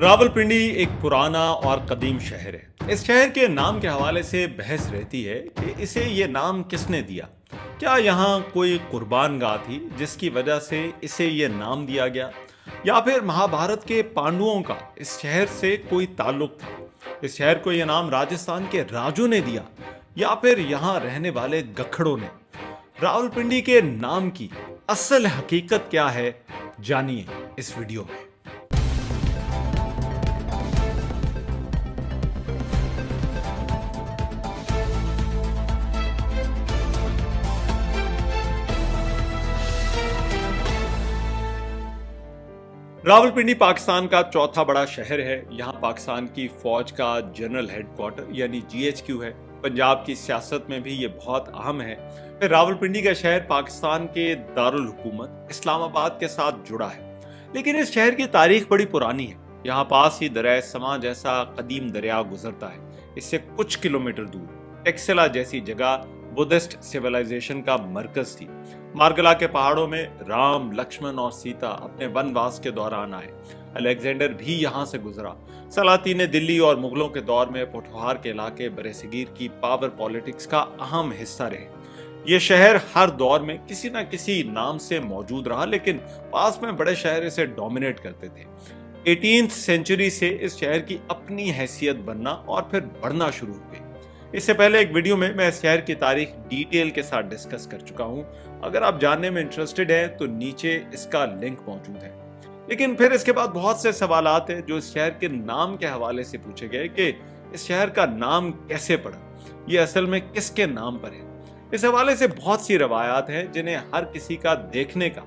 रावलपिंडी एक पुराना और कदीम शहर है। इस शहर के नाम के हवाले से बहस रहती है कि इसे ये नाम किसने दिया। क्या यहाँ कोई कुर्बान गाह थी जिसकी वजह से इसे ये नाम दिया गया, या फिर महाभारत के पांडवों का इस शहर से कोई ताल्लुक था। इस शहर को यह नाम राजस्थान के राजू ने दिया, या फिर यहाँ रहने वाले गखड़ों ने। रावलपिंडी के नाम की असल हकीकत क्या है, जानिए इस वीडियो में। रावलपिंडी पाकिस्तान का चौथा बड़ा शहर है। यहाँ पाकिस्तान की फौज का जनरल हेडक्वार्टर यानी जीएचक्यू है। पंजाब की सियासत में भी ये बहुत अहम है। फिर रावलपिंडी का शहर पाकिस्तान के दारुल हुकूमत इस्लामाबाद के साथ जुड़ा है। लेकिन इस शहर की तारीख बड़ी पुरानी है। यहाँ पास ही दरिया समा जैसा कदीम दरिया गुजरता है। इससे कुछ किलोमीटर दूर टेक्सला जैसी जगह बुद्धिस्ट सिविलाइजेशन का मरकज थी। मार्गला के पहाड़ों में राम, लक्ष्मण और सीता अपने वनवास के दौरान आए। अलेक्जेंडर भी यहाँ से गुजरा। सलातीन दिल्ली और मुगलों के दौर में पोठोहार के इलाके बरसगीर की पावर पॉलिटिक्स का अहम हिस्सा रहे। ये शहर हर दौर में किसी न किसी नाम से मौजूद रहा, लेकिन पास में बड़े शहर इसे डोमिनेट करते थे। 18th सेंचुरी से इस शहर की अपनी हैसियत बनना और फिर बढ़ना शुरू हो गई। इससे पहले एक वीडियो में मैं इस शहर की तारीख डिटेल के साथ डिस्कस कर चुका हूं। अगर आप जानने में इंटरेस्टेड हैं तो नीचे इसका लिंक मौजूद है। लेकिन फिर इसके बाद बहुत से सवालात हैं जो इस शहर के नाम के हवाले से पूछे गए कि इस शहर का नाम कैसे पड़ा, ये असल में किसके नाम पर है। इस हवाले से बहुत सी रवायात हैं जिन्हें हर किसी का देखने का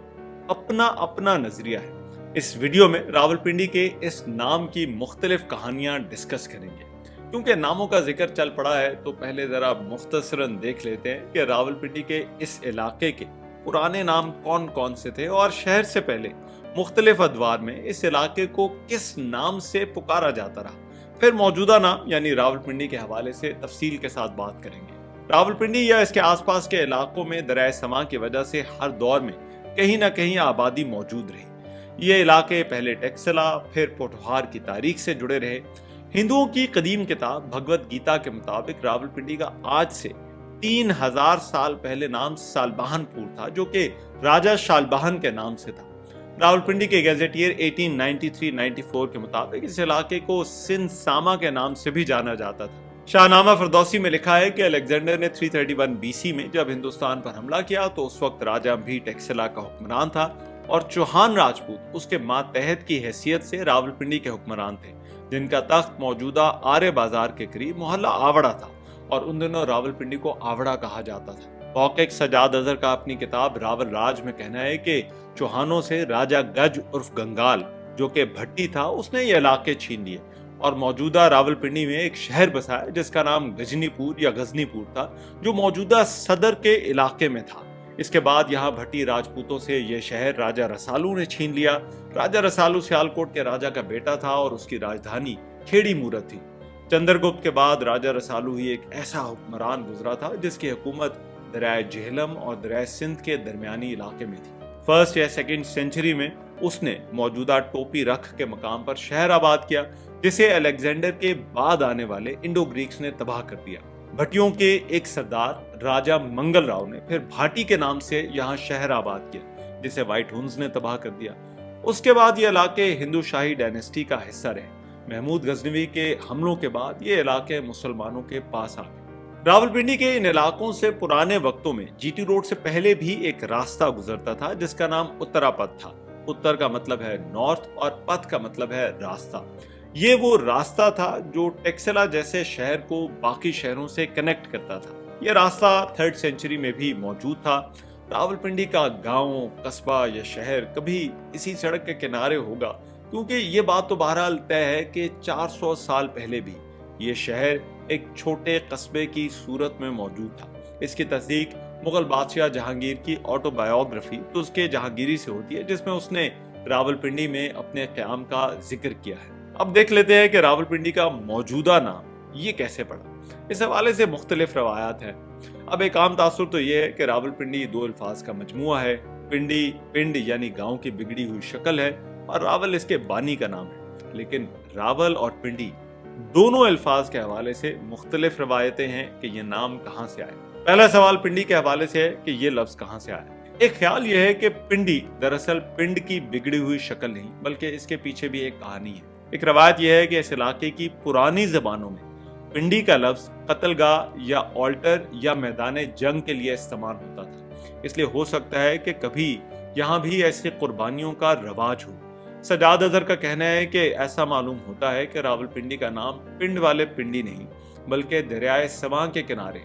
अपना अपना नजरिया है। इस वीडियो में रावलपिंडी के इस नाम की मुख्तलिफ कहानियां डिस्कस करेंगे। क्योंकि नामों का जिक्र चल पड़ा है तो पहले जरा मुख्तसरन देख लेते हैं कि रावलपिंडी के इस इलाके के पुराने नाम कौन कौन से थे और शहर से पहले मुख्तलिफ अदवार में इस इलाके को किस नाम से पुकारा जाता रहा। फिर मौजूदा नाम यानी रावलपिंडी के हवाले से तफसील के साथ बात करेंगे। रावलपिंडी या इसके आसपास के इलाकों में दरिया समा की वजह से हर दौर में कहीं ना कहीं आबादी मौजूद रही। ये इलाके पहले टेक्सला फिर पोठोहार की तारीख से जुड़े रहे। हिंदुओं की कदीम किताब भगवत गीता के मुताबिक रावलपिंडी का आज से 3000 साल पहले नाम सालबहानपुर था, जो कि राजा शालबहान के नाम से था। रावलपिंडी के गैजेटियर 1893-94 के मुताबिक इस इलाके को सिंध सामा के नाम से भी जाना जाता था। शाहनामा फिरदौसी में लिखा है कि अलेक्जेंडर ने 331 बीसी में जब हिंदुस्तान पर हमला किया तो उस वक्त राजा भी टेक्सला का हुक्मरान था और चौहान राजपूत उसके मातहत की हैसियत से रावलपिंडी के हुक्मरान थे, जिनका तख्त मौजूदा आर्य बाजार के करीब मोहल्ला आवड़ा था और उन दिनों रावलपिंडी को आवड़ा कहा जाता था। मौक़िक़ सजाद अज़हर का अपनी किताब रावल राज में कहना है कि चौहानों से राजा गज उर्फ गंगाल, जो कि भट्टी था, उसने ये इलाके छीन लिए और मौजूदा रावलपिंडी में एक शहर बसाया जिसका नाम गजनीपुर या गजनीपुर था, जो मौजूदा सदर के इलाके में था। इसके बाद यहाँ भट्टी राजपूतों से यह शहर राजा रसालू ने छीन लिया। राजा रसालू सियालकोट के राजा का बेटा था और उसकी राजधानी खेड़ी मूरत थी। चंद्रगुप्त के बाद राजा रसालू ही एक ऐसा हुक्मरान गुजरा था जिसकी हुकूमत दरिया झेलम और दरिया सिंध के दरमियानी इलाके में थी। 1st या 2nd सेंचुरी में उसने मौजूदा टोपी रख के मकाम पर शहर आबाद किया, जिसे अलेक्जेंडर के बाद आने वाले इंडो ग्रीक्स ने तबाह कर दिया। भट्टियों के एक सरदार राजा मंगल राव ने फिर भाटी के नाम से यहाँ शहर आबाद किया, जिसे व्हाइट हुन्स ने तबाह कर दिया। उसके बाद ये इलाके हिंदू शाही डायनेस्टी का हिस्सा रहे। महमूद गजनवी के हमलों के बाद ये इलाके मुसलमानों के पास आ गए। रावलपिंडी के इन इलाकों से पुराने वक्तों में जीटी रोड से पहले भी एक रास्ता गुजरता था जिसका नाम उत्तरापथ था। उत्तर का मतलब है नॉर्थ और पथ का मतलब है रास्ता। ये वो रास्ता था जो टेक्सला जैसे शहर को बाकी शहरों से कनेक्ट करता था। यह रास्ता 3rd सेंचुरी में भी मौजूद था। रावलपिंडी का गांव, कस्बा या शहर कभी इसी सड़क के किनारे होगा, क्योंकि ये बात तो बहरहाल तय है कि 400 साल पहले भी ये शहर एक छोटे कस्बे की सूरत में मौजूद था। इसकी तस्दीक मुगल बादशाह जहांगीर की ऑटोबायोग्राफी तो उसके जहांगीरी से होती है, जिसमें उसने रावलपिंडी में अपने क़याम का जिक्र किया है। अब देख लेते हैं कि रावलपिंडी का मौजूदा नाम ये कैसे पड़ा। इस हवाले से मुख्तलिफ रवायात हैं। अब एक आम तासुर तो यह है कि रावलपिंडी 2 अल्फाज का मजमुआ है। पिंडी पिंड यानी गांव की बिगड़ी हुई शक्ल है और रावल इसके बानी का नाम है। लेकिन रावल और पिंडी दोनों अल्फाज के हवाले से मुख्तलिफ रवायतें हैं कि ये नाम कहाँ से आए। पहला सवाल पिंडी के हवाले से है कि ये लफ्ज कहाँ से आया। एक ख्याल यह है कि पिंडी दरअसल पिंड की बिगड़ी हुई शक्ल नहीं, बल्कि इसके पीछे भी एक कहानी है। एक रवायत यह है कि इस इलाके की पुरानी जबानों में पिंडी का लफ्ज कत्लगाह या ऑल्टर या मैदान जंग के लिए इस्तेमाल होता था, इसलिए हो सकता है कि कभी यहाँ भी ऐसी कुर्बानियों का रवाज हो। सजाद अजहर का कहना है कि ऐसा मालूम होता है कि रावलपिंडी का नाम पिंड वाले पिंडी नहीं, बल्कि दरियाए सवां के किनारे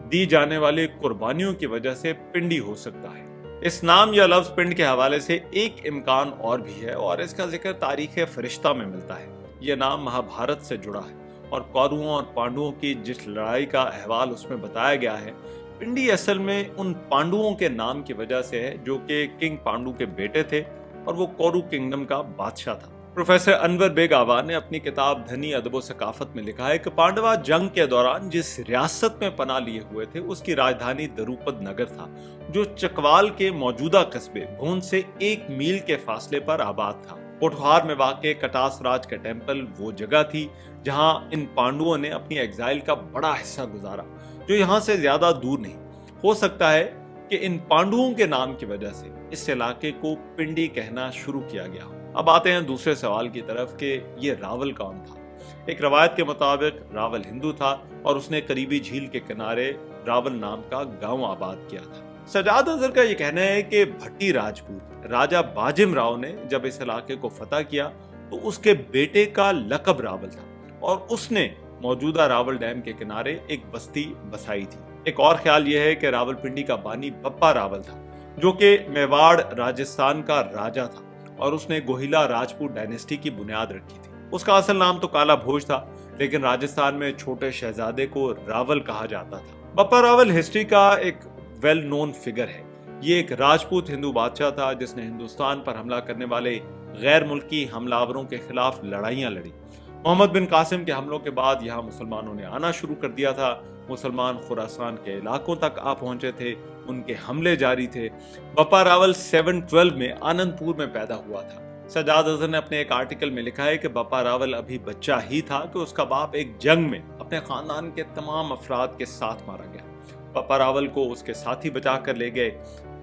दी जाने वाली कुर्बानियों की वजह से पिंडी हो सकता है। इस नाम या लफ्ज पिंड के हवाले से एक इम्कान और भी है और इसका जिक्र तारीख फरिश्ता में मिलता है। यह नाम महाभारत से जुड़ा है और कौरवों और पांडवों की जिस लड़ाई का अहवाल उसमें बताया गया है, पिंडी असल में उन पांडवों के नाम की वजह से है जो कि किंग पांडु के बेटे थे और वो कौरव किंगडम का बादशाह था। प्रोफेसर अनवर बेग आवा ने अपनी किताब धनी अदब सकाफत में लिखा है कि पांडवा जंग के दौरान जिस रियासत में पनाह लिए हुए थे उसकी राजधानी दरूपद नगर था, जो चकवाल के मौजूदा कस्बे भून से 1 मील के फासले पर आबाद था। पोठहार में वाक़े कटास राज का टेम्पल वो जगह थी जहां इन पांडवों ने अपनी एग्जाइल का बड़ा हिस्सा गुजारा, जो यहाँ से ज्यादा दूर नहीं। हो सकता है कि इन पांडवों के नाम की वजह से इस इलाके को पिंडी कहना शुरू किया गया। अब आते हैं दूसरे सवाल की तरफ कि ये रावल कौन था। एक रवायत के मुताबिक रावल हिंदू था और उसने करीबी झील के किनारे रावल नाम का गांव आबाद किया था। सजाद अजहर का यह कहना है कि भट्टी राजपूत राजा बाजिम राव ने जब इस इलाके को फतह किया तो उसके बेटे का लकब रावल था और उसने मौजूदा रावल डैम के किनारे एक बस्ती बसाई थी। एक और ख्याल यह है कि रावलपिंडी का बानी बप्पा रावल था, जो कि मेवाड़ राजस्थान का राजा था और उसने गोहिला राजपूत डायनेस्टी की बुनियाद रखी थी। उसका असल नाम तो काला भोज था, लेकिन राजस्थान में छोटे शहजादे को रावल कहा जाता था। बप्पा रावल हिस्ट्री का एक वेल नोन फिगर है। ये एक राजपूत हिंदू बादशाह था जिसने हिंदुस्तान पर हमला करने वाले गैर मुल्की हमलावरों के खिलाफ लड़ाइयां लड़ी। मोहम्मद बिन कासिम के हमलों के बाद यहाँ मुसलमानों ने आना शुरू कर दिया था। मुसलमान खुरासान के इलाकों तक आ पहुंचे थे, उनके हमले जारी थे। बप्पा रावल 712 में आनंदपुर में पैदा हुआ था। सजाद अजहर ने अपने एक आर्टिकल में लिखा है कि बप्पा रावल अभी बच्चा ही था कि उसका बाप एक जंग में अपने खानदान के तमाम अफराद के साथ मारा गया। बप्पा रावल को उसके साथी बचा कर ले गए।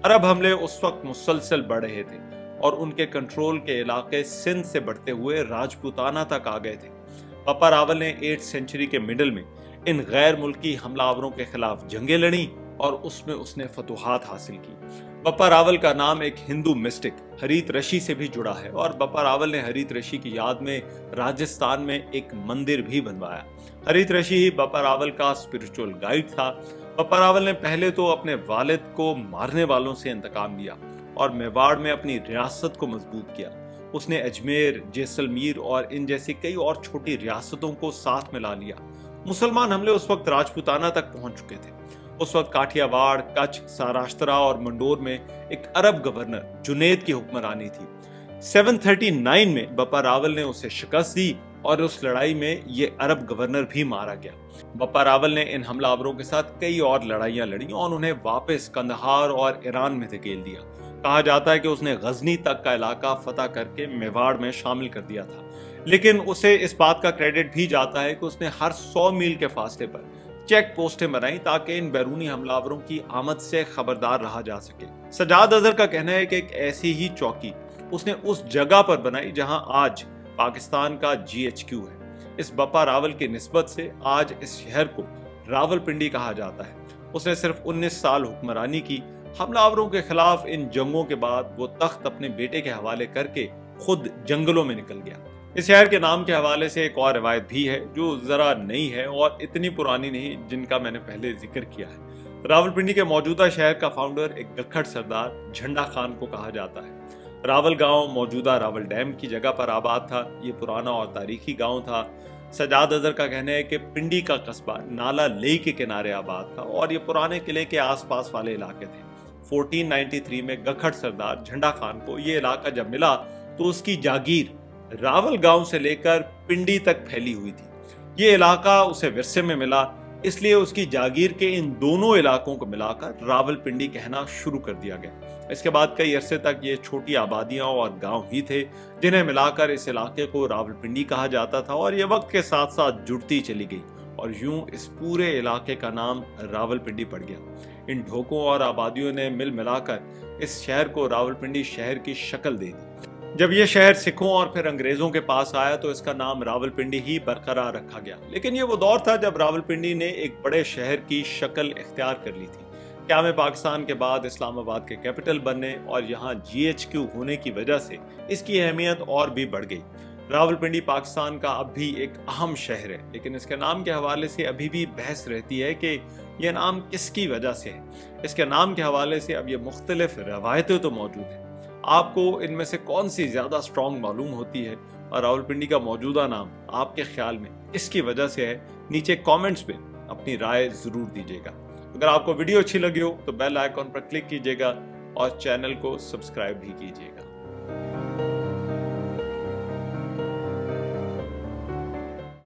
अरब हमले उस वक्त मुसलसल बढ़ रहे थे और उनके कंट्रोल के इलाके सिंध से बढ़ते हुए राजपूताना तक आ गए थे। बप्पा रावल ने 8th सेंचुरी के मिडल में इन गैर मुल्की हमलावरों के खिलाफ जंगें लड़ी और उसमें उसने फतुहात हासिल की। बप्पा रावल का नाम एक हिंदू मिस्टिक हरीत रशी से भी जुड़ा है और बप्पा रावल ने हरीत रशी की याद में राजस्थान में एक मंदिर भी बनवाया। हरीत रशी ही बप्पा रावल का स्पिरिचुअल गाइड था। बप्पा रावल ने पहले तो अपने वालिद को मारने वालों से इंतकाम लिया और मेवाड़ में अपनी रियासत को मजबूत किया। उसने अजमेर, जैसलमेर और इन जैसी कई और छोटी रियासतों को साथ में ला लिया। मुसलमान हमले उस वक्त राजपूताना तक पहुंच चुके थे। उस वक्त काठियावाड़, कच्छ, सौराष्ट्र और मंडोर में एक अरब गवर्नर जुनैद की हुक्मरानी थी। 739 में बप्पा रावल ने उसे शिकस्त दी और उस लड़ाई में ये अरब गवर्नर भी मारा गया। बप्पा रावल ने इन हमलावरों के साथ कई और लड़ाइयां लड़ी और उन्हें वापस कंदहार और ईरान में धकेल दिया। कहा जाता है कि उसने गजनी तक का इलाका फतह करके मेवाड़ में शामिल कर दिया था, लेकिन उसे इस बात का क्रेडिट भी जाता है कि उसने हर 100 मील के फासले पर चेक पोस्टें बनाई ताकि इन बैरूनी हमलावरों की आमद से खबरदार रहा जा सके। सजाद अजहर का कहना है कि एक ऐसी ही चौकी उसने उस जगह पर बनाई जहां आज पाकिस्तान का GHQ है। इस बप्पा रावल की निस्बत से आज इस शहर को रावलपिंडी कहा जाता है। उसने सिर्फ 19 साल हुक्मरानी की। हमलावरों के खिलाफ इन जंगों के बाद वो तख्त अपने बेटे के हवाले करके खुद जंगलों में निकल गया। इस शहर के नाम के हवाले से एक और रिवायत भी है जो जरा नई है और इतनी पुरानी नहीं जिनका मैंने पहले जिक्र किया है। रावलपिंडी के मौजूदा शहर का फाउंडर एक गखड़ सरदार झंडा खान को कहा जाता है। रावल गांव मौजूदा रावल डैम की जगह पर आबाद था। ये पुराना और तारीखी गांव था। सजाद अजहर का कहना है कि पिंडी का कस्बा नाला लेई के किनारे आबाद था और ये पुराने किले के आसपास वाले इलाके थे। 1493 में गखड़ सरदार झंडा खान को ये इलाका जब मिला तो उसकी जागीर रावल गांव से लेकर पिंडी तक फैली हुई थी। ये इलाका उसे विरसे में मिला, इसलिए उसकी जागीर के इन दोनों इलाकों को मिलाकर रावलपिंडी कहना शुरू कर दिया गया। इसके बाद कई अरसे तक ये छोटी आबादियां और गांव ही थे जिन्हें मिलाकर इस इलाके को रावलपिंडी कहा जाता था, और ये वक्त के साथ साथ जुड़ती चली गई और यूं इस पूरे इलाके का नाम रावलपिंडी पड़ गया। इन ढोकों और आबादियों ने मिल मिलाकर इस शहर को रावलपिंडी शहर की शक्ल दे दी। जब ये शहर सिखों और फिर अंग्रेजों के पास आया तो इसका नाम रावलपिंडी ही बरकरार रखा गया। लेकिन ये वो दौर था जब रावलपिंडी ने एक बड़े शहर की शक्ल इख्तियार कर ली थी। क़याम पाकिस्तान के बाद इस्लामाबाद के कैपिटल बनने और यहाँ GHQ होने की वजह से इसकी अहमियत और भी बढ़ गई। रावलपिंडी पाकिस्तान का अब भी एक अहम शहर है, लेकिन इसके नाम के हवाले से अभी भी बहस रहती है कि यह नाम किसकी वजह से है। इसके नाम के हवाले से अब ये मुख्तलिफ रवायतें तो मौजूद हैं। आपको इनमें से कौन सी ज़्यादा स्ट्रॉन्ग मालूम होती है और रावलपिंडी का मौजूदा नाम आपके ख्याल में किसकी वजह से है? नीचे कमेंट्स में अपनी राय ज़रूर दीजिएगा। अगर आपको वीडियो अच्छी लगी हो तो बेल आइकॉन पर क्लिक कीजिएगा और चैनल को सब्सक्राइब भी कीजिएगा।